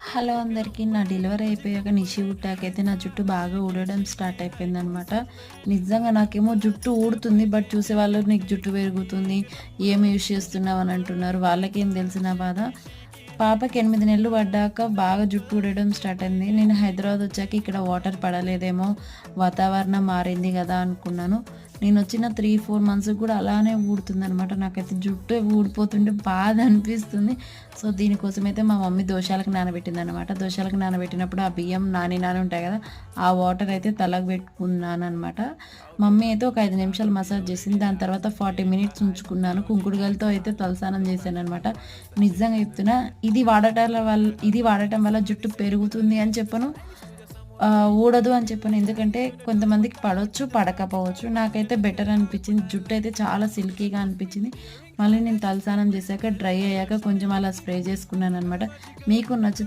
Hello అందరికీ. నా delivery అయిపోయాక నిషి పుట్టాకైతే నా జుట్టు బాగా ఊడడం స్టార్ట్ అయిపోయిందనమాట. నిజంగా నాకేమో జుట్టు ఊడుతుంది. బట్ చూసేవాళ్ళు నీకు జుట్టు పెరుగుతుంది, ఏం యూజ్ చేస్తున్నావు అని అంటున్నారు. వాళ్ళకేం తెలుసు నా బాధ. పాపకి 8 నెలలు పడ్డాక బాగా జుట్టు ఊడడం స్టార్ట్ అయింది. నేను హైదరాబాద్ వచ్చాక ఇక్కడ వాటర్ పడలేదేమో, వాతావరణం మారింది కదా అనుకున్నాను. నేను వచ్చిన 3-4 మంత్స్‌కి కూడా అలానే ఊడుతుందనమాట. నాకైతే జుట్టు ఊడిపోతుంటే బాధ అనిపిస్తుంది. సో, దీనికోసమైతే మా మమ్మీ దోసలకు నానబెట్టిందనమాట. దోసలకు నానబెట్టినప్పుడు ఆ బియ్యం నాని ఉంటాయి కదా! ఆ వాటర్ అయితే తలకు పెట్టుకున్నాననమాట. మమ్మీ అయితే ఒక 5 నిమిషాలు మసాజ్ చేసింది. దాని తర్వాత 40 మినిట్స్ ఉంచుకున్నాను. కుంకుడుగాయలతో అయితే తలస్నానం చేశాననమాట. నిజంగా చెప్తున్నా ఇది వాడటం వల్ల జుట్టు పెరుగుతుంది అని చెప్పను, ఊడదు అని చెప్పను. ఎందుకంటే కొంతమందికి పడొచ్చు, పడకపోవచ్చు. నాకైతే బెటర్ అనిపించింది. జుట్టు అయితే చాలా సిల్కీగా అనిపించింది. మళ్ళీ నేను తలస్నానం చేశాక డ్రై అయ్యాక కొంచెం అలా స్ప్రే చేసుకున్నాననమాట. మీకు నచ్చితే